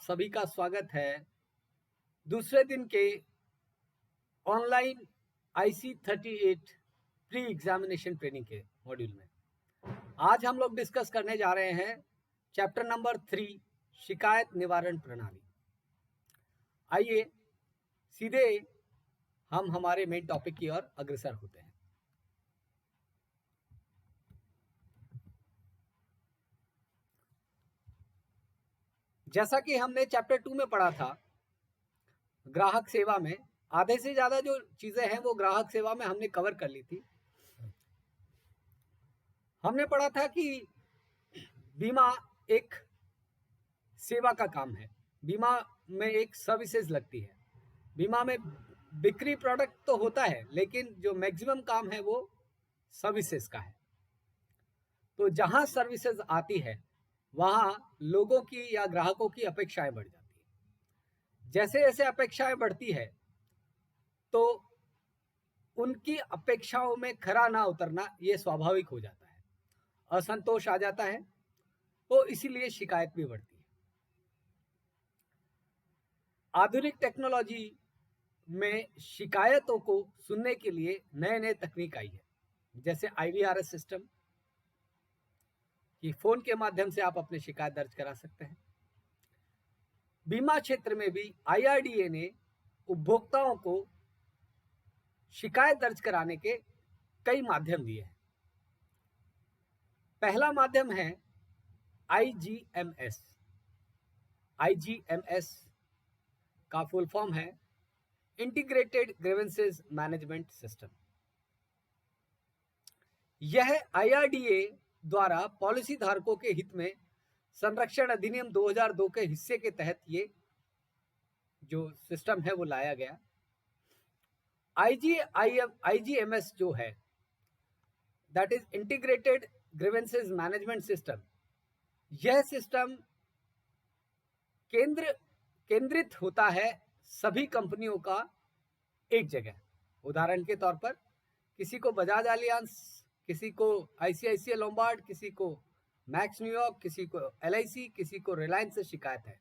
सभी का स्वागत है दूसरे दिन के online IC38 pre examination training के मॉड्यूल में। आज हम लोग डिस्कस करने जा रहे हैं चैप्टर नंबर 3 शिकायत निवारण प्रणाली। आइए सीधे हम हमारे मेन टॉपिक की ओर अग्रसर होते हैं। जैसा कि हमने चैप्टर 2 में पढ़ा था, ग्राहक सेवा में आधे से ज्यादा जो चीजें हैं वो ग्राहक सेवा में हमने कवर कर ली थी। हमने पढ़ा था कि बीमा एक सेवा का काम है। बीमा में एक सर्विसेज लगती है। बीमा में बिक्री प्रोडक्ट तो होता है, लेकिन जो मैक्सिमम काम है वो सर्विसेज का है। तो जहां सर्विसेज आती है वहां लोगों की या ग्राहकों की अपेक्षाएं बढ़ जाती है। जैसे जैसे अपेक्षाएं बढ़ती है तो उनकी अपेक्षाओं में खरा ना उतरना ये स्वाभाविक हो जाता है, असंतोष आ जाता है, तो इसीलिए शिकायत भी बढ़ती है। आधुनिक टेक्नोलॉजी में शिकायतों को सुनने के लिए नए नए तकनीक आई है, जैसे IVRS सिस्टम कि फोन के माध्यम से आप अपनी शिकायत दर्ज करा सकते हैं। बीमा क्षेत्र में भी IRDA ने उपभोक्ताओं को शिकायत दर्ज कराने के कई माध्यम दिए हैं। पहला माध्यम है IGMS। IGMS का फुल फॉर्म है इंटीग्रेटेड ग्रीवेंसेस मैनेजमेंट सिस्टम। यह IRDA द्वारा पॉलिसी धारकों के हित में संरक्षण अधिनियम 2002 के हिस्से के तहत ये जो सिस्टम है वो लाया गया। IGMS जो है, that is integrated grievances management system, यह सिस्टम केंद्रित होता है सभी कंपनियों का एक जगह। उदाहरण के तौर पर किसी को बजाज एलियांस, किसी को ICICI लोम्बार्ड, किसी को मैक्स न्यूयॉर्क, किसी को LIC, किसी को रिलायंस से शिकायत है,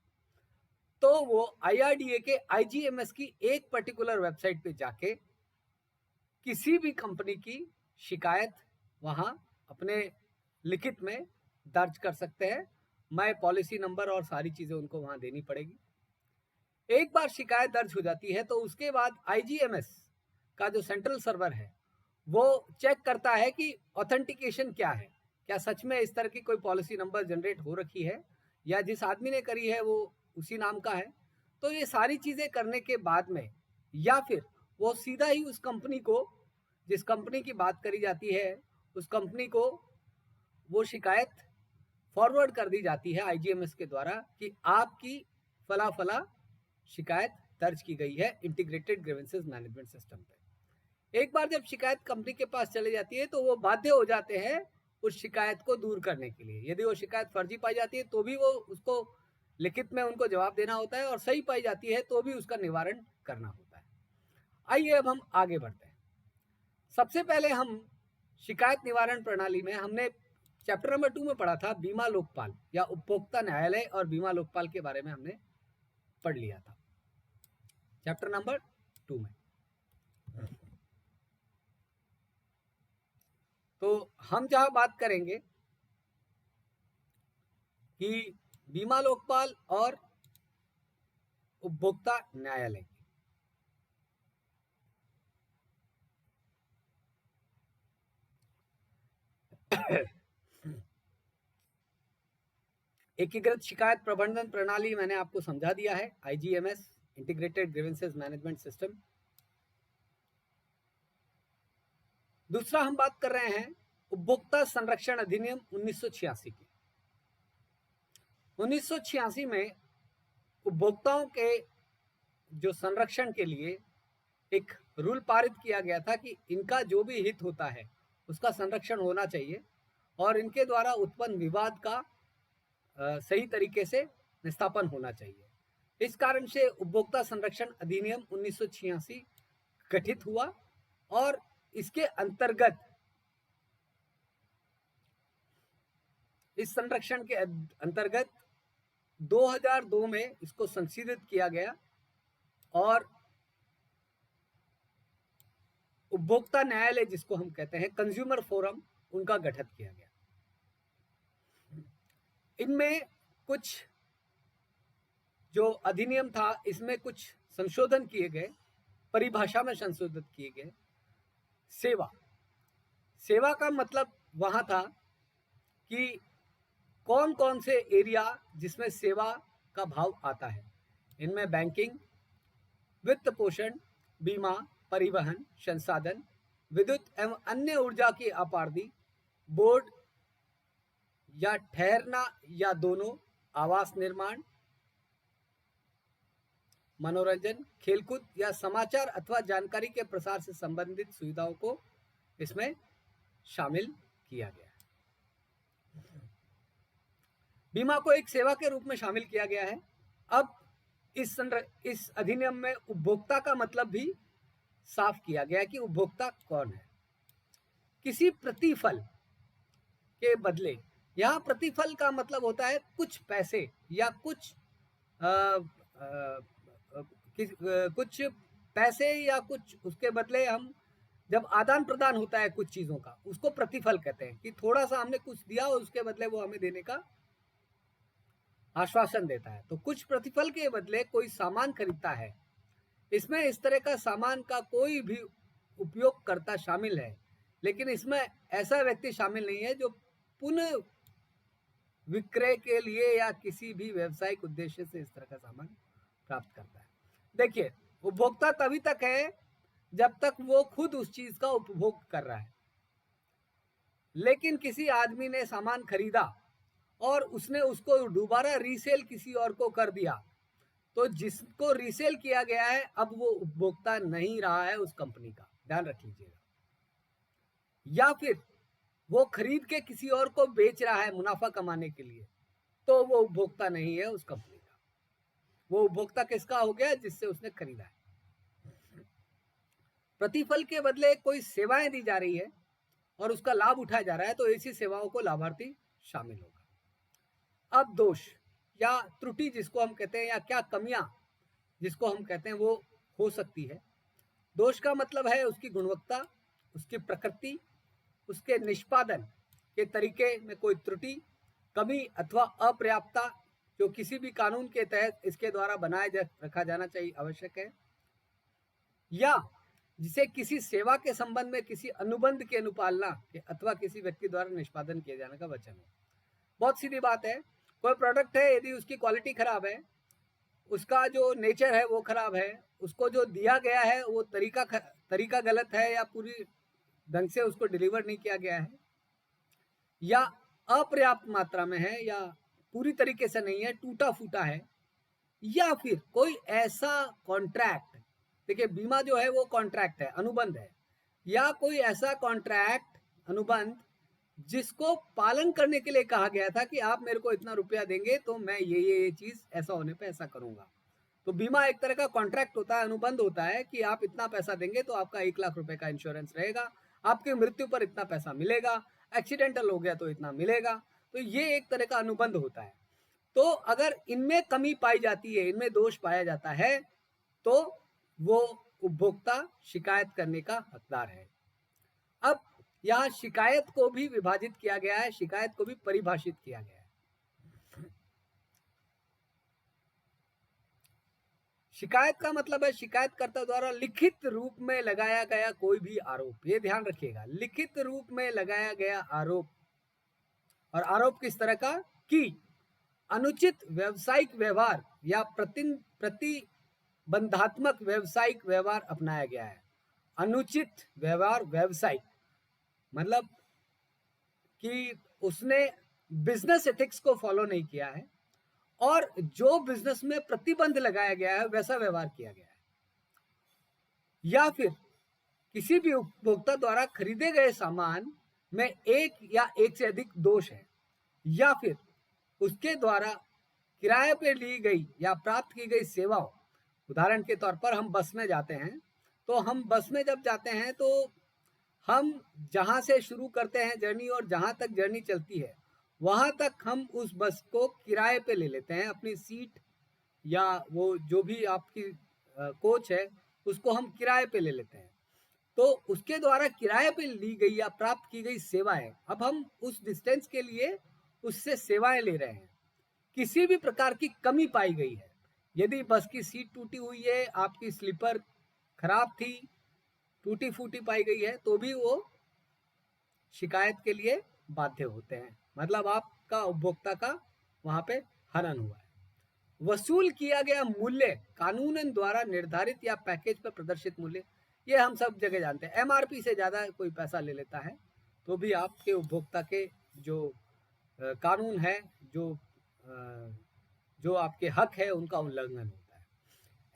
तो वो IRDA के IGMS की एक पर्टिकुलर वेबसाइट पे जाके किसी भी कंपनी की शिकायत वहां अपने लिखित में दर्ज कर सकते हैं। मैं पॉलिसी नंबर और सारी चीजें उनको वहां देनी पड़ेगी। एक बार शिकायत दर्ज हो जाती है तो उसके बाद IGMS का जो सेंट्रल सर्वर है वो चेक करता है कि ऑथेंटिकेशन क्या है, क्या सच में इस तरह की कोई पॉलिसी नंबर जनरेट हो रखी है या जिस आदमी ने करी है वो उसी नाम का है। तो ये सारी चीजें करने के बाद में या फिर वो सीधा ही उस कंपनी को, जिस कंपनी की बात करी जाती है, उस कंपनी को वो शिकायत फॉरवर्ड कर दी जाती है IGMS के द्वारा कि आपकी फला फला शिकायत दर्ज की गई है इंटीग्रेटेड ग्रीवेंसेस मैनेजमेंट सिस्टम पे। एक बार जब शिकायत कंपनी के पास चली जाती है तो वो बाध्य हो जाते हैं उस शिकायत को दूर करने के लिए। यदि वो शिकायत फर्जी पाई जाती है तो भी वो उसको लिखित में उनको जवाब देना होता है, और सही पाई जाती है तो भी उसका निवारण करना होता है। आइए अब हम आगे बढ़ते हैं। सबसे पहले हम शिकायत निवारण प्रणाली में हमने चैप्टर नंबर 2 में पढ़ा था बीमा लोकपाल या उपभोक्ता न्यायालय और बीमा लोकपाल के बारे में हमने पढ़ लिया था चैप्टर नंबर 2 में। तो हम जहां बात करेंगे कि बीमा लोकपाल और उपभोक्ता न्यायालय, एकीकृत शिकायत प्रबंधन प्रणाली मैंने आपको समझा दिया है, IGMS integrated grievances management system. दूसरा हम बात कर रहे हैं उपभोक्ता संरक्षण अधिनियम 1986 की। 1986 में उपभोक्ताओं के जो संरक्षण के लिए एक रूल पारित किया गया था कि इनका जो भी हित होता है उसका संरक्षण होना चाहिए और इनके द्वारा उत्पन्न विवाद का सही तरीके से निस्तापन होना चाहिए। इस कारण से उपभोक्ता संरक्षण अधिनियम 1986 गठित हुआ और इसके अंतर्गत, इस संरक्षण के अंतर्गत 2002 में इसको संशोधित किया गया और उपभोक्ता न्यायालय जिसको हम कहते हैं, कंज्यूमर फोरम, उनका गठन किया गया। इनमें कुछ जो अधिनियम था, इसमें कुछ संशोधन किए गए, परिभाषा में संशोधित किए गए। सेवा का मतलब वहां था कि कौन कौन से एरिया जिसमें सेवा का भाव आता है। इनमें बैंकिंग, वित्त पोषण, बीमा, परिवहन, संसाधन, विद्युत एवं अन्य ऊर्जा की आपूर्ति, बोर्ड या ठहरना या दोनों, आवास निर्माण, मनोरंजन, खेलकूद या समाचार अथवा जानकारी के प्रसार से संबंधित सुविधाओं को इसमें शामिल किया गया है। बीमा को एक सेवा के रूप में शामिल किया गया है। अब इस अधिनियम में उपभोक्ता का मतलब भी साफ किया गया है कि उपभोक्ता कौन है। किसी प्रतिफल के बदले, यहां प्रतिफल का मतलब होता है कुछ पैसे या कुछ कुछ पैसे या कुछ उसके बदले हम जब आदान प्रदान होता है कुछ चीजों का, उसको प्रतिफल कहते हैं कि थोड़ा सा हमने कुछ दिया और उसके बदले वो हमें देने का आश्वासन देता है। तो कुछ प्रतिफल के बदले कोई सामान खरीदता है। इसमें इस तरह का सामान का कोई भी उपयोगकर्ता शामिल है, लेकिन इसमें ऐसा व्यक्ति शामिल नहीं है जो पुनः विक्रय के लिए या किसी भी व्यावसायिक उद्देश्य से इस तरह का सामान प्राप्त करता है। देखिए, उपभोक्ता तभी तक है जब तक वो खुद उस चीज का उपभोग कर रहा है। लेकिन किसी आदमी ने सामान खरीदा और उसने उसको दोबारा रीसेल किसी और को कर दिया, तो जिसको रीसेल किया गया है अब वो उपभोक्ता नहीं रहा है उस कंपनी का, ध्यान रख लीजिएगा। या फिर वो खरीद के किसी और को बेच रहा है मुनाफा कमाने के लिए, तो वो उपभोक्ता नहीं है उस कंपनी का। वो उपभोक्ता किसका हो गया? जिससे उसने खरीदा है। प्रतिफल के बदले कोई सेवाएं दी जा रही है और उसका लाभ उठाया जा रहा है, तो ऐसी सेवाओं को लाभार्थी शामिल होगा। अब दोष या त्रुटि जिसको हम कहते हैं, या क्या कमियां जिसको हम कहते हैं, वो हो सकती है। दोष का मतलब है उसकी गुणवत्ता, उसकी प्रकृति, उसके निष्पादन के तरीके में कोई त्रुटि, कमी अथवा अपर्याप्तता जो किसी भी कानून के तहत इसके द्वारा बनाए रखा जाना चाहिए, आवश्यक है। या जिसे किसी सेवा के संबंध में किसी अनुबंध की अनुपालना अथवा किसी व्यक्ति द्वारा निष्पादन किए जाने का वचन हो। बहुत सीधी बात है, कोई प्रोडक्ट है, यदि उसकी क्वालिटी खराब है, उसका जो नेचर है वो खराब है, उसको जो दिया गया है वो तरीका गलत है, या पूरी ढंग से उसको डिलीवर नहीं किया गया है, या अपर्याप्त मात्रा में है, या पूरी तरीके से नहीं है, टूटा फूटा है, या फिर कोई ऐसा कॉन्ट्रैक्ट, देखिए बीमा जो है वो कॉन्ट्रैक्ट है, अनुबंध है, या कोई ऐसा कॉन्ट्रैक्ट, अनुबंध जिसको पालन करने के लिए कहा गया था कि आप मेरे को इतना रुपया देंगे तो मैं ये चीज ऐसा होने पे ऐसा करूंगा। तो बीमा एक तरह का कॉन्ट्रैक्ट होता है, अनुबंध होता है कि आप इतना पैसा देंगे तो आपका 1 लाख रुपए का इंश्योरेंस रहेगा, आपकी मृत्यु पर इतना पैसा मिलेगा, एक्सीडेंटल हो गया तो इतना मिलेगा। तो ये एक तरह का अनुबंध होता है। तो अगर इनमें कमी पाई जाती है, इनमें दोष पाया जाता है, तो वो उपभोक्ता शिकायत करने का हकदार है। अब यहां शिकायत को भी विभाजित किया गया है, शिकायत को भी परिभाषित किया गया है। शिकायत का मतलब है शिकायतकर्ता द्वारा लिखित रूप में लगाया गया कोई भी आरोप। ये ध्यान रखिएगा, लिखित रूप में लगाया गया आरोप। और आरोप किस तरह का? कि अनुचित व्यावसायिक व्यवहार या प्रतिबंधात्मक व्यावसायिक व्यवहार अपनाया गया है। अनुचित व्यवहार, व्यावसायिक मतलब कि उसने बिजनेस एथिक्स को फॉलो नहीं किया है, और जो बिजनेस में प्रतिबंध लगाया गया है वैसा व्यवहार किया गया है। या फिर किसी भी उपभोक्ता द्वारा खरीदे गए सामान में एक या एक से अधिक दोष है, या फिर उसके द्वारा किराए पे ली गई या प्राप्त की गई सेवाओं, उदाहरण के तौर पर हम बस में जाते हैं, तो हम बस में जब जाते हैं तो हम जहां से शुरू करते हैं जर्नी और जहां तक जर्नी चलती है वहां तक हम उस बस को किराए पे ले लेते हैं, अपनी सीट या वो जो भी आपकी कोच है उसको हम किराए पे ले लेते हैं। तो उसके द्वारा किराए पे ली गई या प्राप्त की गई सेवाएं, अब हम उस डिस्टेंस के लिए उससे सेवाएं ले रहे हैं। किसी भी प्रकार की कमी पाई गई है, यदि बस की सीट टूटी हुई है, आपकी स्लीपर खराब थी, टूटी फूटी पाई गई है, तो भी वो शिकायत के लिए बाध्य होते हैं। मतलब आपका उपभोक्ता का वहां पे हनन हुआ है। वसूल किया गया मूल्य कानूनन द्वारा निर्धारित या पैकेज पर प्रदर्शित मूल्य, ये हम सब जगह जानते हैं। एमआरपी से ज्यादा कोई पैसा ले लेता है तो भी आपके उपभोक्ता के जो कानून है, जो आपके हक है, उनका उल्लंघन होता है।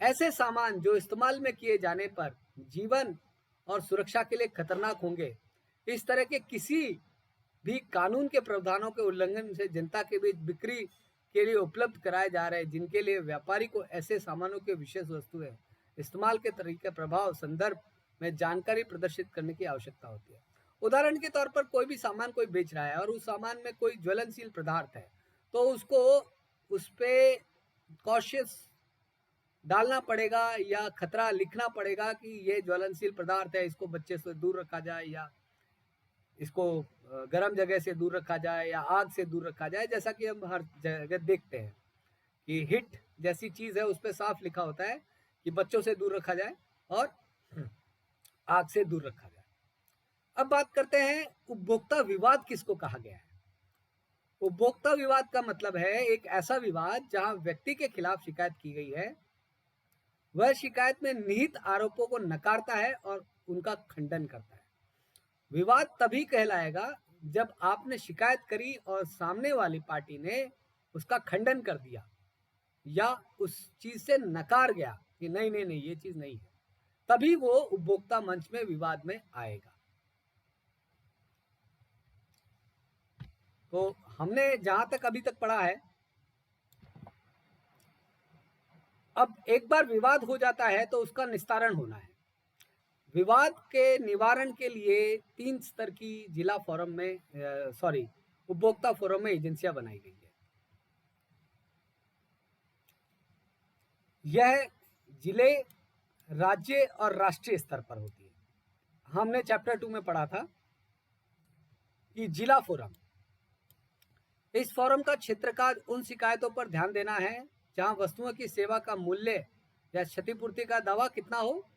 ऐसे सामान जो इस्तेमाल में किए जाने पर जीवन और सुरक्षा के लिए खतरनाक होंगे, इस तरह के किसी भी कानून के प्रावधानों के उल्लंघन से जनता के बीच बिक्री के लिए उपलब्ध कराए जा रहे हैं, जिनके लिए व्यापारी को ऐसे सामानों के विशेष वस्तुएं इस्तेमाल के तरीके, प्रभाव, संदर्भ में जानकारी प्रदर्शित करने की आवश्यकता होती है। उदाहरण के तौर पर कोई भी सामान कोई बेच रहा है और उस सामान में कोई ज्वलनशील पदार्थ है, तो उसको उस पे कॉशियस डालना पड़ेगा या खतरा लिखना पड़ेगा कि ये ज्वलनशील पदार्थ है, इसको बच्चे से दूर रखा जाए या इसको गर्म जगह से दूर रखा जाए या आग से दूर रखा जाए। जैसा कि हम हर जगह देखते हैं कि हिट जैसी चीज है, उस पर साफ लिखा होता है कि बच्चों से दूर रखा जाए और आग से दूर रखा जाए। अब बात करते हैं उपभोक्ता विवाद किसको कहा गया है। उपभोक्ता विवाद का मतलब है एक ऐसा विवाद जहां व्यक्ति के खिलाफ शिकायत की गई है, वह शिकायत में निहित आरोपों को नकारता है और उनका खंडन करता है। विवाद तभी कहलाएगा जब आपने शिकायत करी और सामने वाली पार्टी ने उसका खंडन कर दिया या उस चीज से नकार गया कि नहीं नहीं नहीं, ये चीज नहीं है, तभी वो उपभोक्ता मंच में विवाद में आएगा। तो हमने जहां तक अभी तक पढ़ा है, अब एक बार विवाद हो जाता है तो उसका निस्तारण होना है। विवाद के निवारण के लिए 3 स्तर की जिला फोरम में उपभोक्ता फोरम में एजेंसियां बनाई गई है। यह जिले, राज्य और राष्ट्रीय स्तर पर होती है। हमने चैप्टर 2 में पढ़ा था कि जिला फोरम, इस फोरम का क्षेत्र का उन शिकायतों पर ध्यान देना है जहां वस्तुओं की सेवा का मूल्य या क्षतिपूर्ति का दावा कितना हो,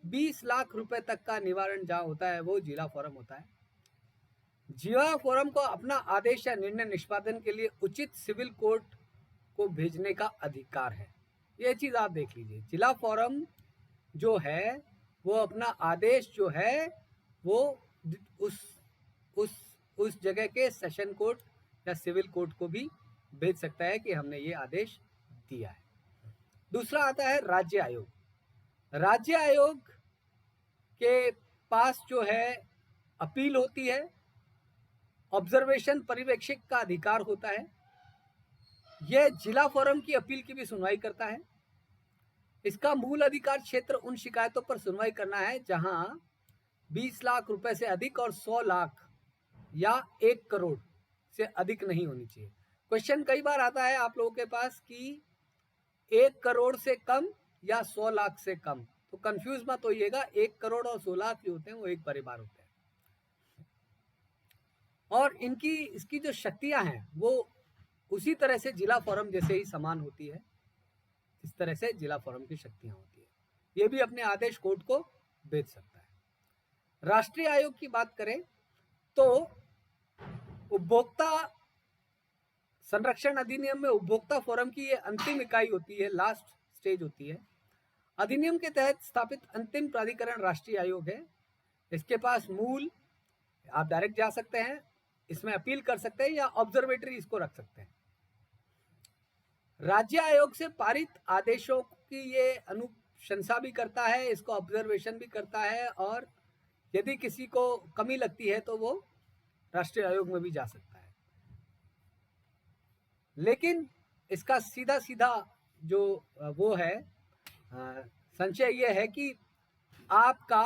20 लाख रुपए तक का निवारण जहां होता है वो जिला फोरम होता है। जिला फोरम को अपना आदेश या निर्णय निष्पादन के लिए उचित सिविल कोर्ट को भेजने का अधिकार है। ये चीज आप देख लीजिए, जिला फोरम जो है वो अपना आदेश जो है वो उस जगह के सेशन कोर्ट या सिविल कोर्ट को भी भेज सकता है कि हमने ये आदेश दिया है। दूसरा आता है राज्य आयोग। राज्य आयोग के पास जो है अपील होती है, ऑब्जर्वेशन पर्यवेक्षक का अधिकार होता है। यह जिला फोरम की अपील की भी सुनवाई करता है। इसका मूल अधिकार क्षेत्र उन शिकायतों पर सुनवाई करना है जहां 20 लाख रुपए से अधिक और 100 लाख या 1 करोड़ से अधिक नहीं होनी चाहिए। क्वेश्चन कई बार आता है आप लोगों के पास कि 1 करोड़ से कम या 100 लाख से कम, तो कंफ्यूज मत होइएगा, 1 करोड़ और 100 लाख जो होते हैं वो एक परिवार होते हैं और इसकी जो शक्तियां हैं वो उसी तरह से जिला फोरम जैसे ही समान होती है, इस तरह से जिला फोरम की शक्तियां होती है। ये भी अपने आदेश कोर्ट को भेज सकता है। राष्ट्रीय आयोग की बात करें तो उपभोक्ता संरक्षण अधिनियम में उपभोक्ता फोरम की ये अंतिम इकाई होती है, लास्ट स्टेज होती है। अधिनियम के तहत स्थापित अंतिम प्राधिकरण राष्ट्रीय आयोग है। इसके पास मूल, आप डायरेक्ट जा सकते हैं, इसमें अपील कर सकते हैं या ऑब्जर्वेटरी इसको रख सकते हैं। राज्य आयोग से पारित आदेशों की ये अनुशंसा भी करता है, इसको ऑब्जर्वेशन भी करता है और यदि किसी को कमी लगती है तो वो राष्ट्रीय आयोग में भी जा सकता है। लेकिन इसका सीधा सीधा जो वो है संशय ये है कि आपका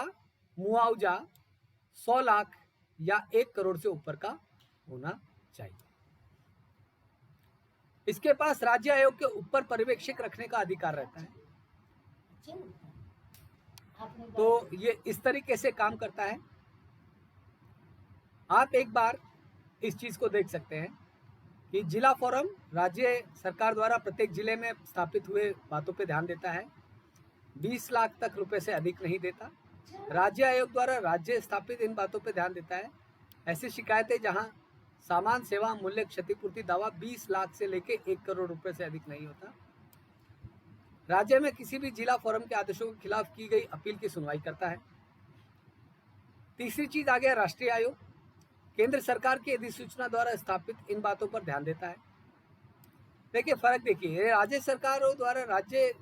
मुआवजा 100 लाख या 1 करोड़ से ऊपर का होना चाहिए। इसके पास राज्य आयोग के ऊपर पर्यवेक्षक रखने का अधिकार रहता है। तो ये इस तरीके से काम करता है। आप एक बार इस चीज को देख सकते हैं कि जिला फोरम राज्य सरकार द्वारा प्रत्येक जिले में स्थापित हुए बातों पे ध्यान देता है, 20 लाख तक रुपए से अधिक नहीं देता। राज्य आयोग द्वारा राज्य स्थापित इन बातों पे ध्यान देता है। ऐसी शिकायतें जहां सामान सेवा मूल्य क्षतिपूर्ति दावा 20 लाख से लेके 1 करोड़ रुपए से अधिक नहीं होता। राज्य में किसी भी जिला फोरम के आदेशों के खिलाफ की गई अपील की सुनवाई करता है। तीसरी चीज आ गया राष्ट्रीय आयोग, केंद्र सरकार की अधिसूचना द्वारा स्थापित इन बातों पर ध्यान देता है। देखिए फर्क देखिए, ये राज्य सरकारों द्वारा राज्य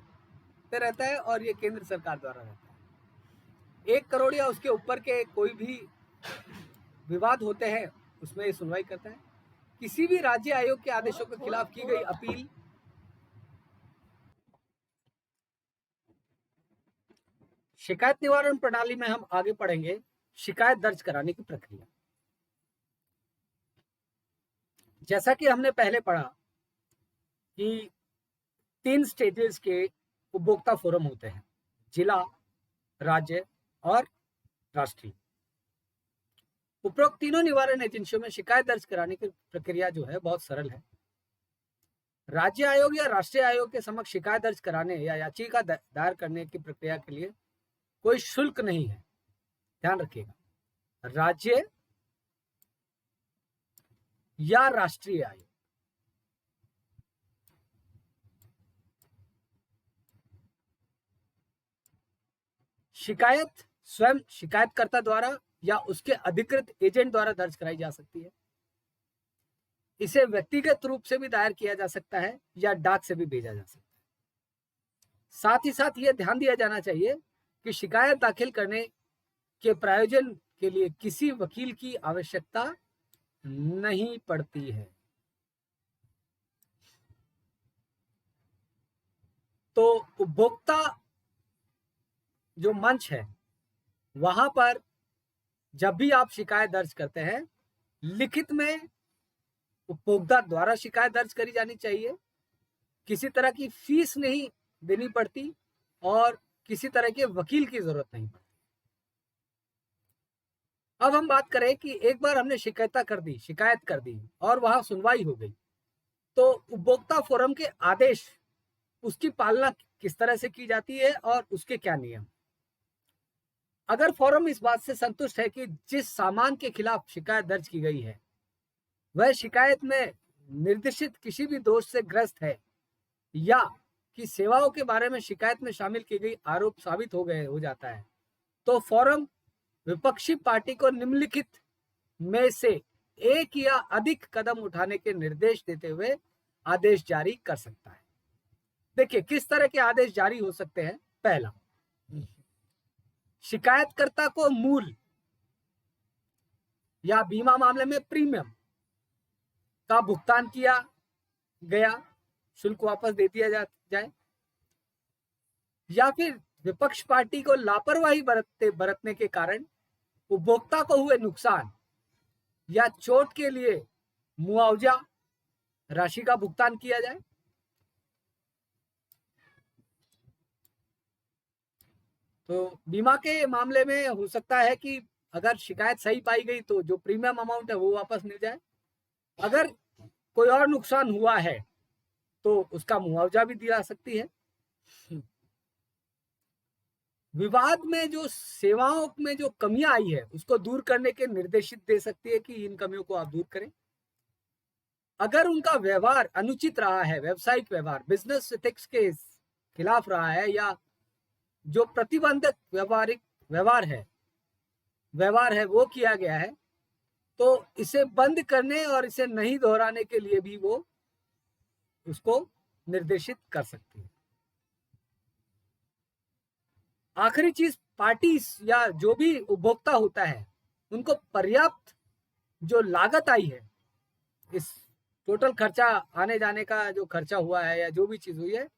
पे रहता है और ये केंद्र सरकार द्वारा रहता है। 1 करोड़ या उसके ऊपर के कोई भी विवाद होते हैं उसमें ये सुनवाई करता है। किसी भी राज्य आयोग के आदेशों के खिलाफ की गई अपील शिकायत निवारण प्रणाली में हम आगे पढ़ेंगे शिकायत दर्ज कराने की प्रक्रिया। जैसा कि हमने पहले पढ़ा कि 3 स्टेजेस के उपभोक्ता फोरम होते हैं, जिला, राज्य और राष्ट्रीय। उपरोक्त तीनों निवारण एजेंसियों में शिकायत दर्ज कराने की प्रक्रिया जो है बहुत सरल है। राज्य आयोग या राष्ट्रीय आयोग के समक्ष शिकायत दर्ज कराने या याचिका दायर करने की प्रक्रिया के लिए कोई शुल्क नहीं है, ध्यान रखिएगा। राज्य या राष्ट्रीय आयोग शिकायत स्वयं शिकायतकर्ता द्वारा या उसके अधिकृत एजेंट द्वारा दर्ज कराई जा सकती है। इसे व्यक्तिगत रूप से भी दायर किया जा सकता है या डाक से भी भेजा जा सकता है। साथ ही साथ यह ध्यान दिया जाना चाहिए कि शिकायत दाखिल करने के प्रायोजन के लिए किसी वकील की आवश्यकता नहीं पड़ती है। तो उपभोक्ता जो मंच है वहां पर जब भी आप शिकायत दर्ज करते हैं, लिखित में उपभोक्ता द्वारा शिकायत दर्ज करी जानी चाहिए। किसी तरह की फीस नहीं देनी पड़ती और किसी तरह के वकील की जरूरत नहीं पड़ती। अब हम बात करें कि एक बार हमने शिकायत कर दी और वहां सुनवाई हो गई, तो उपभोक्ता फोरम के आदेश उसकी पालना किस तरह से की जाती है और उसके क्या नियम। अगर फोरम इस बात से संतुष्ट है कि जिस सामान के खिलाफ शिकायत दर्ज की गई है वह शिकायत में निर्देशित किसी भी दोष से ग्रस्त है या कि सेवाओं के बारे में शिकायत में शामिल की गई आरोप साबित हो जाता है, तो फोरम विपक्षी पार्टी को निम्नलिखित में से एक या अधिक कदम उठाने के निर्देश देते हुए आदेश जारी कर सकता है। देखिए किस तरह के आदेश जारी हो सकते हैं। पहला, शिकायतकर्ता को मूल या बीमा मामले में प्रीमियम का भुगतान किया गया शुल्क वापस दे दिया जाए, या फिर विपक्ष पार्टी को लापरवाही बरतने के कारण उपभोक्ता को हुए नुकसान या चोट के लिए मुआवजा राशि का भुगतान किया जाए। तो बीमा के मामले में हो सकता है कि अगर शिकायत सही पाई गई तो जो प्रीमियम अमाउंट है वो वापस मिल जाए। अगर कोई और नुकसान हुआ है तो उसका मुआवजा भी दिला सकती है। विवाद में जो सेवाओं में जो कमियां आई है उसको दूर करने के निर्देशित दे सकती है कि इन कमियों को आप दूर करें। अगर उनका व्यवहार अनुचित रहा है, व्यावसायिक व्यवहार बिजनेस एथिक्स के खिलाफ रहा है, या जो प्रतिबंधक व्यवहार है वो किया गया है, तो इसे बंद करने और इसे नहीं दोहराने के लिए भी वो उसको निर्देशित कर सकती है। आखिरी चीज, पार्टी या जो भी उपभोक्ता होता है उनको पर्याप्त जो लागत आई है, इस टोटल खर्चा आने जाने का जो खर्चा हुआ है या जो भी चीज हुई है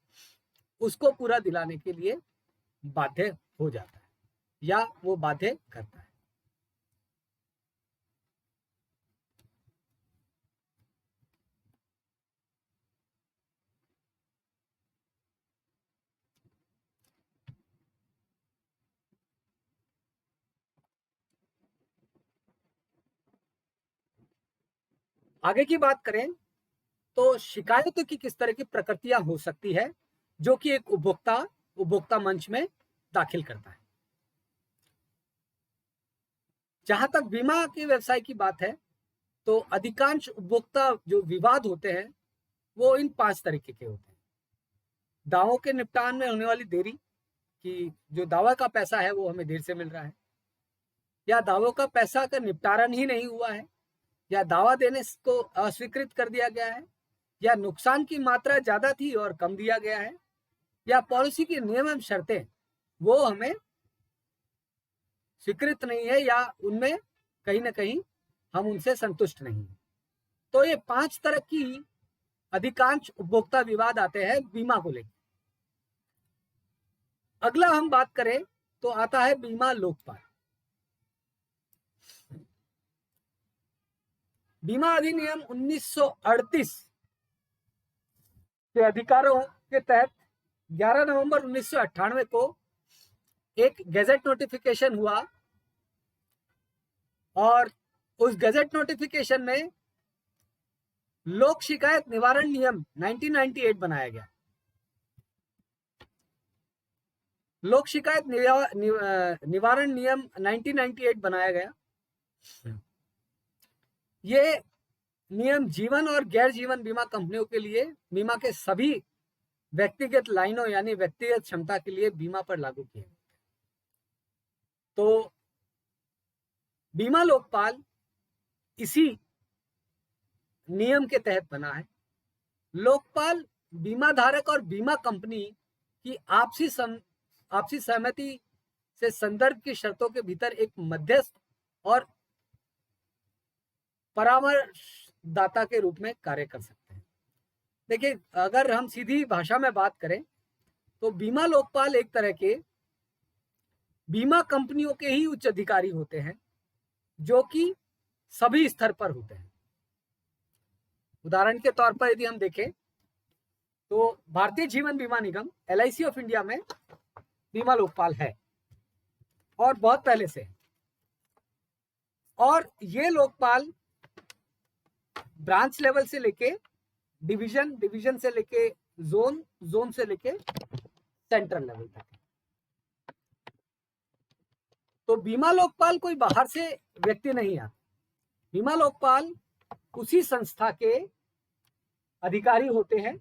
उसको पूरा दिलाने के लिए बाध्य हो जाता है या वो बाध्य करता है। आगे की बात करें तो शिकायतों की किस तरह की प्रकृतियां हो सकती है जो कि एक उपभोक्ता मंच में दाखिल करता है। जहां तक बीमा के व्यवसाय की बात है तो अधिकांश उपभोक्ता जो विवाद होते हैं वो इन 5 तरीके के होते हैं। दावों के निपटान में होने वाली देरी, कि जो दावा का पैसा है वो हमें देर से मिल रहा है, या दावों का पैसा का निपटारण ही नहीं हुआ है, या दावा देने को अस्वीकृत कर दिया गया है, या नुकसान की मात्रा ज्यादा थी और कम दिया गया है, या पॉलिसी के नियम एवं शर्तें वो हमें स्वीकृत नहीं है या उनमें कहीं ना कहीं हम उनसे संतुष्ट नहीं है। तो ये 5 तरह की अधिकांश उपभोक्ता विवाद आते हैं बीमा को लेकर। अगला हम बात करें तो आता है बीमा लोकपाल। बीमा अधिनियम 1938 के अधिकारों के तहत 11 नवंबर 1998 को एक गैजेट नोटिफिकेशन हुआ और उस गैजेट नोटिफिकेशन में लोक शिकायत निवारण नियम 1998 बनाया गया। लोक शिकायत निवारण नियम 1998 बनाया गया। ये नियम जीवन और गैर जीवन बीमा कंपनियों के लिए बीमा के सभी व्यक्तिगत लाइनों यानी व्यक्तिगत क्षमता के लिए बीमा पर लागू किए। तो बीमा लोकपाल इसी नियम के तहत बना है। लोकपाल बीमा धारक और बीमा कंपनी की आपसी सहमति से संदर्भ की शर्तों के भीतर एक मध्यस्थ और परामर्शदाता के रूप में कार्य कर सकते हैं। देखिए, अगर हम सीधी भाषा में बात करें तो बीमा लोकपाल एक तरह के बीमा कंपनियों के ही उच्च अधिकारी होते हैं जो कि सभी स्तर पर होते हैं। उदाहरण के तौर पर यदि हम देखें तो भारतीय जीवन बीमा निगम LIC ऑफ इंडिया में बीमा लोकपाल है और बहुत पहले से। और ये लोकपाल ब्रांच लेवल से लेके डिवीजन से लेके जोन से लेके सेंट्रल लेवल तक। तो बीमा लोकपाल कोई बाहर से व्यक्ति नहीं आता। बीमा लोकपाल उसी संस्था के अधिकारी होते हैं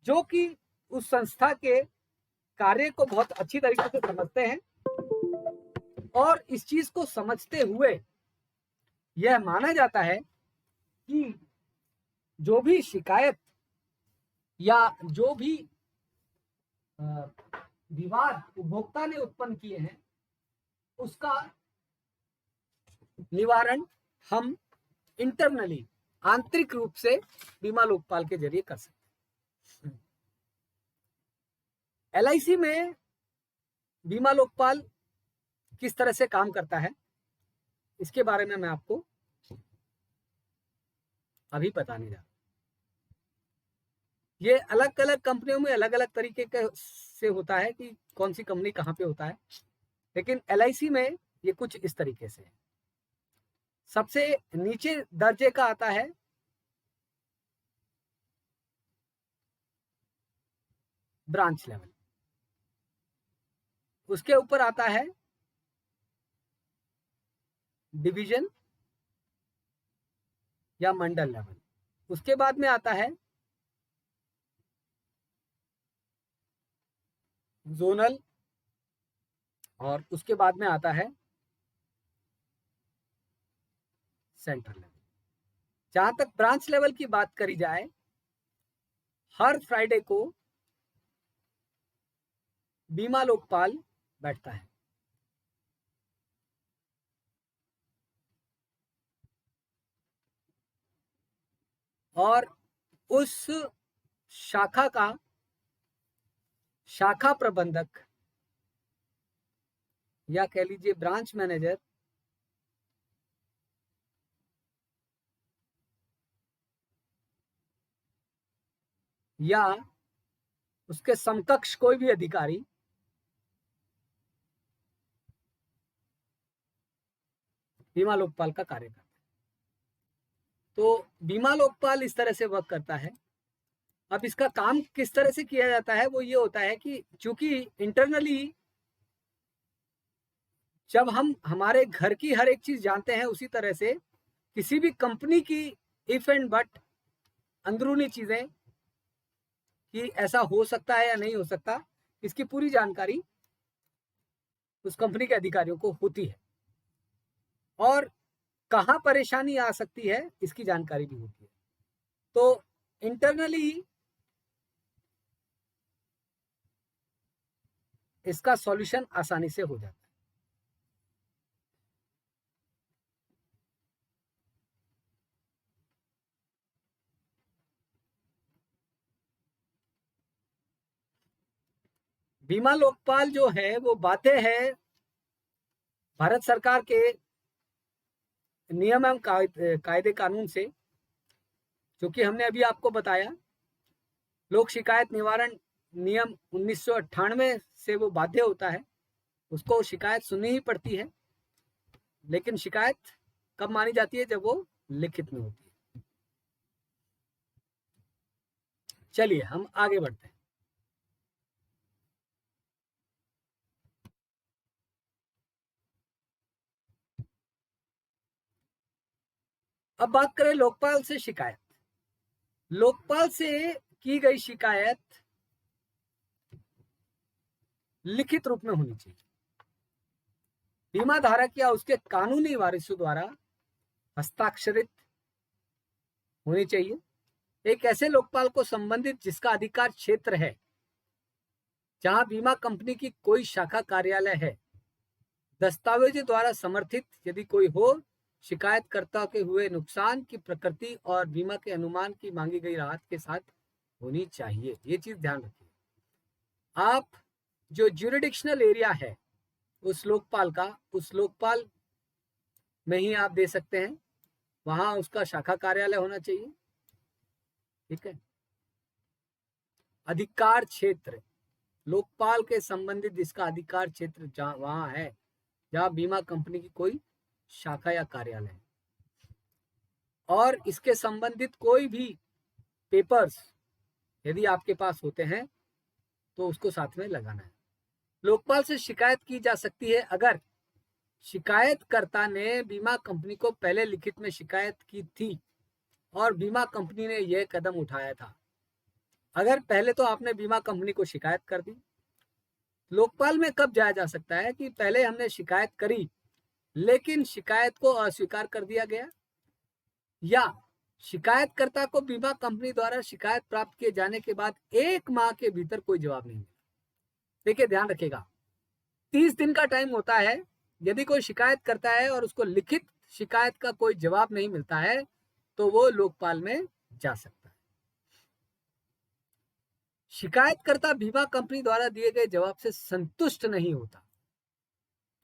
जो कि उस संस्था के कार्य को बहुत अच्छी तरीके से समझते हैं और इस चीज को समझते हुए यह माना जाता है कि जो भी शिकायत या जो भी विवाद उपभोक्ता ने उत्पन्न किए हैं उसका निवारण हम इंटरनली आंतरिक रूप से बीमा लोकपाल के जरिए कर सकते हैं। LIC में बीमा लोकपाल किस तरह से काम करता है इसके बारे में मैं आपको अभी बताने जा रहा हूं। ये अलग अलग कंपनियों में अलग अलग तरीके से होता है कि कौन सी कंपनी कहां पे होता है, लेकिन LIC में ये कुछ इस तरीके से है। सबसे नीचे दर्जे का आता है ब्रांच लेवल, उसके ऊपर आता है डिवीजन या मंडल लेवल, उसके बाद में आता है जोनल और उसके बाद में आता है सेंट्रल लेवल। जहां तक ब्रांच लेवल की बात करी जाए, हर फ्राइडे को बीमा लोकपाल बैठता है और उस शाखा प्रबंधक या कह लीजिए ब्रांच मैनेजर या उसके समकक्ष कोई भी अधिकारी बीमा लोकपाल का कार्य करता है। तो बीमा लोकपाल इस तरह से वर्क करता है। अब इसका काम किस तरह से किया जाता है, वो ये होता है कि चूंकि इंटरनली जब हम हमारे घर की हर एक चीज जानते हैं, उसी तरह से किसी भी कंपनी की इफ एंड बट अंदरूनी चीजें कि ऐसा हो सकता है या नहीं हो सकता, इसकी पूरी जानकारी उस कंपनी के अधिकारियों को होती है। और कहाँ परेशानी आ सकती है इसकी जानकारी भी होती है। तो इंटरनली इसका सॉल्यूशन आसानी से हो जाता है। बीमा लोकपाल जो है वो बाध्य है भारत सरकार के नियम एवं कायदे कानून से, जो कि हमने अभी आपको बताया। लोक शिकायत निवारण नियम 1998 से वो बाध्य होता है, उसको शिकायत सुननी ही पड़ती है। लेकिन शिकायत कब मानी जाती है? जब वो लिखित में होती है। चलिए हम आगे बढ़ते हैं। अब बात करें लोकपाल से शिकायत। लोकपाल से की गई शिकायत लिखित रूप में होनी चाहिए। बीमा धारक या उसके कानूनी वारिसों द्वारा हस्ताक्षरित होनी चाहिए। एक ऐसे लोकपाल को संबंधित जिसका अधिकार क्षेत्र है जहां बीमा कंपनी की कोई शाखा कार्यालय है, दस्तावेजों द्वारा समर्थित यदि कोई हो, शिकायतकर्ता के हुए नुकसान की प्रकृति और बीमा के अनुमान की मांगी गई राहत के साथ होनी चाहिए। ये चीज ध्यान रखिए। आप जो ज्यूरिडिक्शनल एरिया है उस लोकपाल में ही आप दे सकते हैं, वहां उसका शाखा कार्यालय होना चाहिए। ठीक है। अधिकार क्षेत्र, लोकपाल के संबंधित जिसका अधिकार क्षेत्र जहां वहां है जहां बीमा कंपनी की कोई शाखा या कार्यालय है, और इसके संबंधित कोई भी पेपर्स यदि आपके पास होते हैं तो उसको साथ में लगाना है। लोकपाल से शिकायत की जा सकती है अगर शिकायतकर्ता ने बीमा कंपनी को पहले लिखित में शिकायत की थी और बीमा कंपनी ने यह कदम उठाया था। अगर पहले तो आपने बीमा कंपनी को शिकायत कर दी, लोकपाल में कब जाया जा सकता है कि पहले हमने शिकायत करी लेकिन शिकायत को अस्वीकार कर दिया गया, या शिकायतकर्ता को बीमा कंपनी द्वारा शिकायत प्राप्त किए जाने के बाद 1 माह के भीतर कोई जवाब नहीं मिला। देखिए ध्यान रखिएगा, 30 दिन का टाइम होता है। यदि कोई शिकायत करता है और उसको लिखित शिकायत का कोई जवाब नहीं मिलता है तो वो लोकपाल में जा सकता है। शिकायतकर्ता बीमा कंपनी द्वारा दिए गए जवाब से संतुष्ट नहीं होता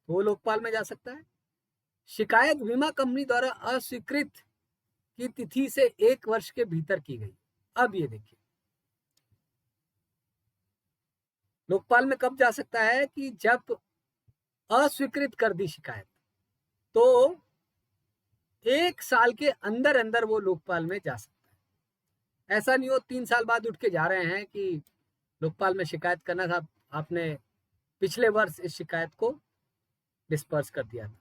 तो वो लोकपाल में जा सकता है। शिकायत बीमा कंपनी द्वारा अस्वीकृत की तिथि से 1 वर्ष के भीतर की गई। अब ये देखिए, लोकपाल में कब जा सकता है कि जब अस्वीकृत कर दी शिकायत, तो 1 साल के अंदर अंदर वो लोकपाल में जा सकता है। ऐसा नहीं हो 3 साल बाद उठ के जा रहे हैं कि लोकपाल में शिकायत करना था, आपने पिछले वर्ष इस शिकायत को डिस्पर्स कर दिया था।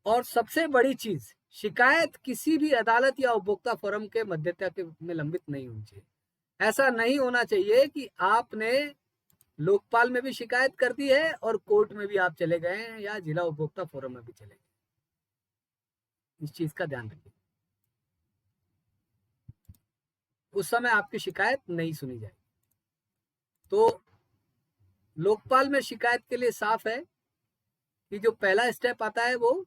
और सबसे बड़ी चीज, शिकायत किसी भी अदालत या उपभोक्ता फोरम के मध्यस्थता में लंबित नहीं होनी चाहिए। ऐसा नहीं होना चाहिए कि आपने लोकपाल में भी शिकायत कर दी है और कोर्ट में भी आप चले गए हैं या जिला उपभोक्ता फोरम में भी चले गए। इस चीज का ध्यान रखिए, उस समय आपकी शिकायत नहीं सुनी जाएगी। तो लोकपाल में शिकायत के लिए साफ है कि जो पहला स्टेप आता है वो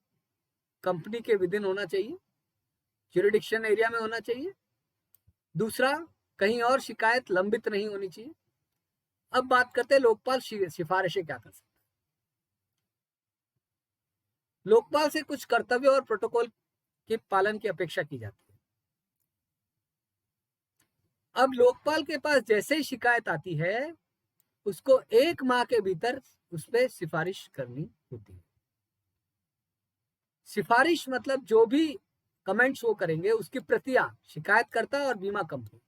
कंपनी के विदिन होना चाहिए, ज्यूरिडिक्शन एरिया में होना चाहिए। दूसरा, कहीं और शिकायत लंबित नहीं होनी चाहिए। अब बात करते हैं लोकपाल सिफारिशें क्या कर सकता है। लोकपाल से कुछ कर्तव्य और प्रोटोकॉल के पालन की अपेक्षा की जाती है। अब लोकपाल के पास जैसे ही शिकायत आती है उसको 1 माह के भीतर उस पर सिफारिश करनी होती है। सिफारिश मतलब जो भी कमेंट शो करेंगे उसकी प्रतियां शिकायतकर्ता और बीमा कंपनी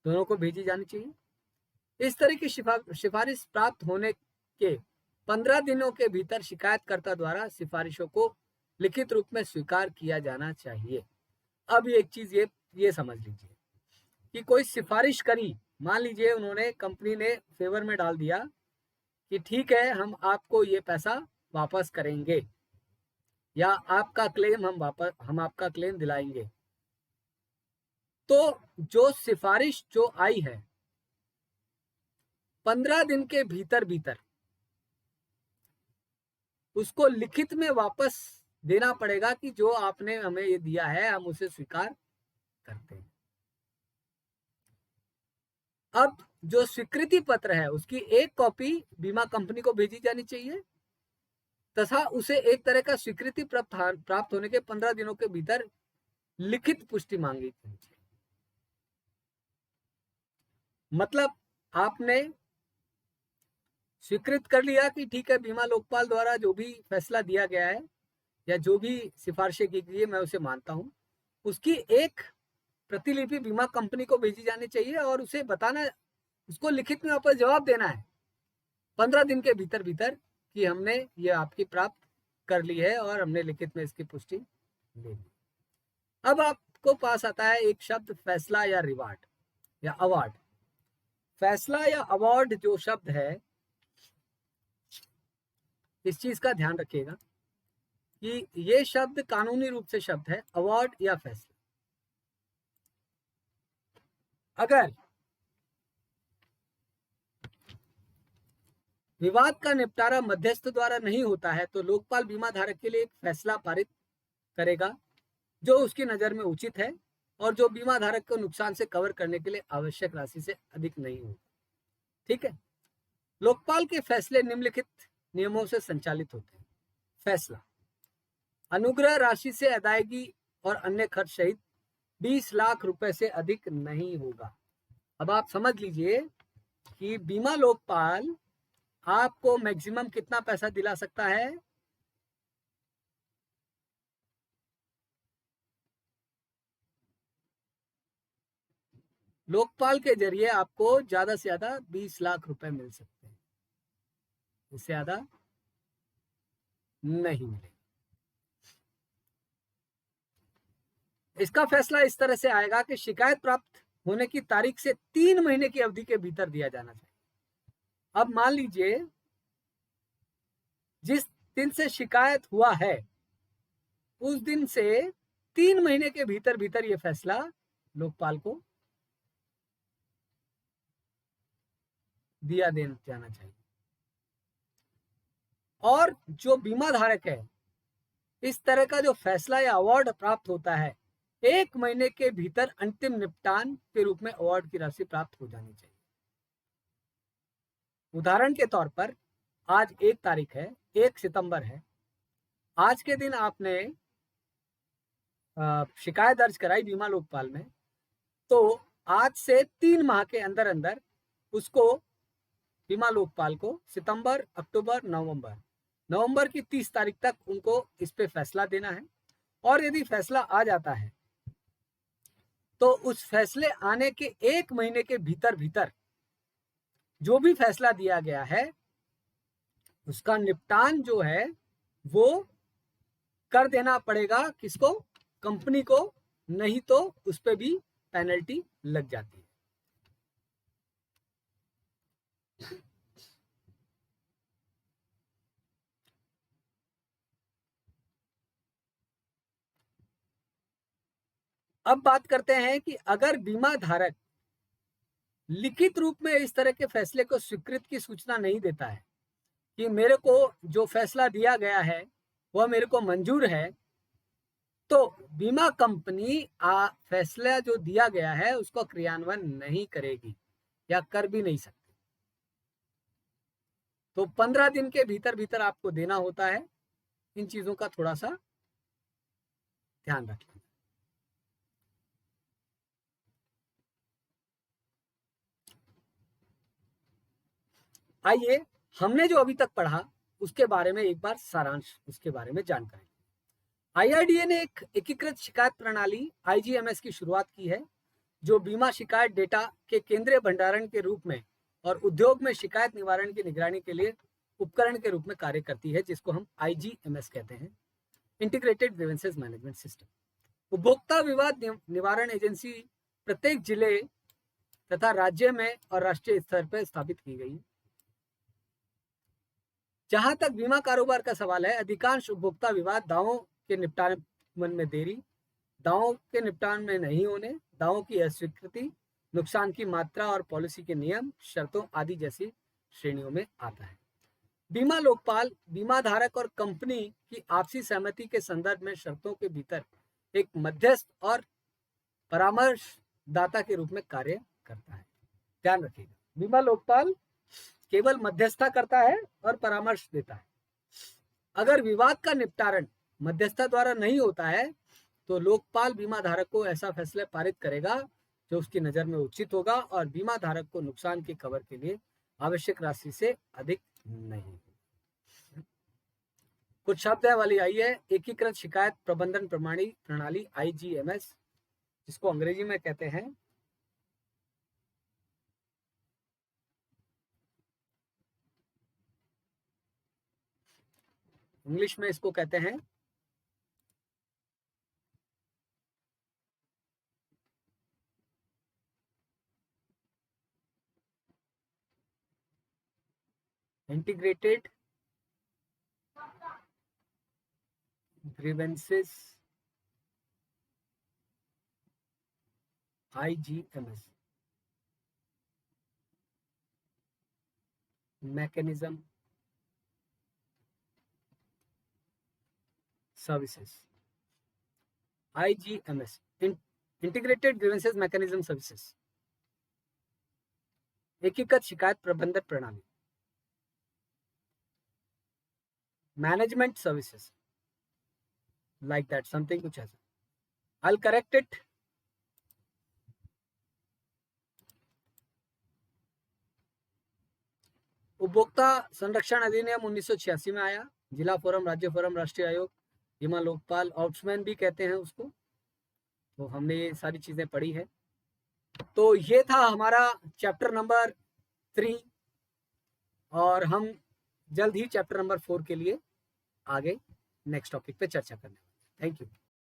दोनों को भेजी जानी चाहिए। इस तरह की सिफारिश प्राप्त होने के 15 दिनों के भीतर शिकायतकर्ता द्वारा सिफारिशों को लिखित रूप में स्वीकार किया जाना चाहिए। अब एक चीज ये समझ लीजिए कि कोई सिफारिश करी, मान लीजिए उन्होंने, कंपनी ने फेवर में डाल दिया कि ठीक है हम आपको ये पैसा वापस करेंगे या आपका क्लेम हम आपका क्लेम दिलाएंगे, तो जो सिफारिश जो आई है 15 दिन के भीतर भीतर उसको लिखित में वापस देना पड़ेगा कि जो आपने हमें ये दिया है हम उसे स्वीकार करते हैं। अब जो स्वीकृति पत्र है उसकी एक कॉपी बीमा कंपनी को भेजी जानी चाहिए तथा उसे एक तरह का स्वीकृति प्राप्त होने के 15 दिनों के भीतर लिखित पुष्टि मांगी जानी चाहिए। मतलब आपने स्वीकृत कर लिया कि ठीक है बीमा लोकपाल द्वारा जो भी फैसला दिया गया है या जो भी सिफारिशें की गई है मैं उसे मानता हूं, उसकी एक प्रतिलिपि बीमा कंपनी को भेजी जानी चाहिए और उसे बताना, उसको लिखित में वापस जवाब देना है 15 दिन के भीतर भीतर कि हमने ये आपकी प्राप्त कर ली है और हमने लिखित में इसकी पुष्टि ले ली। अब आपको पास आता है एक शब्द फैसला या रिवार्ड या अवार्ड। फैसला या अवार्ड जो शब्द है, इस चीज का ध्यान रखिएगा कि ये शब्द कानूनी रूप से शब्द है, अवार्ड या फैसला। अगर विवाद का निपटारा मध्यस्थ द्वारा नहीं होता है तो लोकपाल बीमा धारक के लिए एक फैसला पारित करेगा जो उसकी नजर में उचित है और जो बीमा धारक को नुकसान से कवर करने के लिए आवश्यक राशि से अधिक नहीं होगा। ठीक है, लोकपाल के फैसले निम्नलिखित नियमों से संचालित होते हैं। फैसला, अनुग्रह राशि से अदायगी और अन्य खर्च सहित 20 लाख रुपए से अधिक नहीं होगा। अब आप समझ लीजिए कि बीमा लोकपाल आपको मैक्सिमम कितना पैसा दिला सकता है? लोकपाल के जरिए आपको ज्यादा से ज्यादा 20 लाख रुपए मिल सकते हैं, इससे ज्यादा नहीं मिलेगा। इसका फैसला इस तरह से आएगा कि शिकायत प्राप्त होने की तारीख से 3 महीने की अवधि के भीतर दिया जाना चाहिए। अब मान लीजिए जिस दिन से शिकायत हुआ है उस दिन से 3 महीने के भीतर भीतर यह फैसला लोकपाल को दिया देना जाना चाहिए। और जो बीमा धारक है, इस तरह का जो फैसला या अवार्ड प्राप्त होता है 1 महीने के भीतर अंतिम निपटान के रूप में अवार्ड की राशि प्राप्त हो जानी चाहिए। उदाहरण के तौर पर आज 1 तारीख है, 1 सितंबर है, आज के दिन आपने शिकायत दर्ज कराई बीमा लोकपाल में, तो आज से 3 माह के अंदर अंदर उसको बीमा लोकपाल को सितंबर, अक्टूबर, नवंबर की 30 तारीख तक उनको इस पे फैसला देना है। और यदि फैसला आ जाता है तो उस फैसले आने के 1 महीने के भीतर भीतर जो भी फैसला दिया गया है उसका निपटान जो है वो कर देना पड़ेगा किसको? कंपनी को, नहीं तो उस पे भी पेनल्टी लग जाती है। अब बात करते हैं कि अगर बीमा धारक लिखित रूप में इस तरह के फैसले को स्वीकृत की सूचना नहीं देता है कि मेरे को जो फैसला दिया गया है वह मेरे को मंजूर है, तो बीमा कंपनी फैसला जो दिया गया है उसको क्रियान्वयन नहीं करेगी या कर भी नहीं सकती। तो 15 दिन के भीतर भीतर आपको देना होता है। इन चीजों का थोड़ा सा ध्यान रखें। आइए हमने जो अभी तक पढ़ा उसके बारे में एक बार सारांश, उसके बारे में जानकारी। IRDA ने एक एकीकृत शिकायत प्रणाली IGMS की शुरुआत की है, जो बीमा शिकायत डेटा के केंद्रीय भंडारण के रूप में और उद्योग में शिकायत निवारण की निगरानी के लिए उपकरण के रूप में कार्य करती है, जिसको हम IGMS कहते हैं, इंटीग्रेटेड ग्रीवेंसेस मैनेजमेंट सिस्टम। उपभोक्ता विवाद निवारण एजेंसी प्रत्येक जिले तथा राज्य में और राष्ट्रीय स्तर पर स्थापित की गई। जहां तक बीमा कारोबार का सवाल है, अधिकांश उपभोक्ता विवाद दावों के निपटान में देरी, दावों के निपटान में नहीं होने, दावों की अस्वीकृति, नुकसान की मात्रा और पॉलिसी के नियम, शर्तों आदि जैसी श्रेणियों में आता है। बीमा लोकपाल बीमा धारक और कंपनी की आपसी सहमति के संदर्भ में शर्तों के भीतर एक मध्यस्थ और परामर्शदाता के रूप में कार्य करता है। ध्यान रखिएगा, बीमा लोकपाल केवल मध्यस्थता करता है और परामर्श देता है। अगर विवाद का निपटारण मध्यस्थता द्वारा नहीं होता है तो लोकपाल बीमा धारक को ऐसा फैसला पारित करेगा जो उसकी नजर में उचित होगा और बीमा धारक को नुकसान के कवर के लिए आवश्यक राशि से अधिक नहीं। कुछ शब्द है वाली आई है एकीकृत शिकायत प्रबंधन प्रणाली IGMS, जिसको अंग्रेजी में कहते हैं इंग्लिश में इसको कहते हैं integrated grievances IGMS mechanism services. IGMS integrated grievances mechanism services, एकीकृत शिकायत प्रबंधन प्रणाली, management services, like that, something कुछ ऐसा। I'll correct it. उपभोक्ता संरक्षण अधिनियम 1986 में आया। जिला फोरम, राज्य फोरम, राष्ट्रीय आयोग, बीमा लोकपाल, ऑप्समैन भी कहते हैं उसको। तो हमने ये सारी चीजें पढ़ी है। तो ये था हमारा चैप्टर नंबर 3 और हम जल्द ही चैप्टर नंबर 4 के लिए आगे नेक्स्ट टॉपिक पे चर्चा करने वाले हैं। Thank you.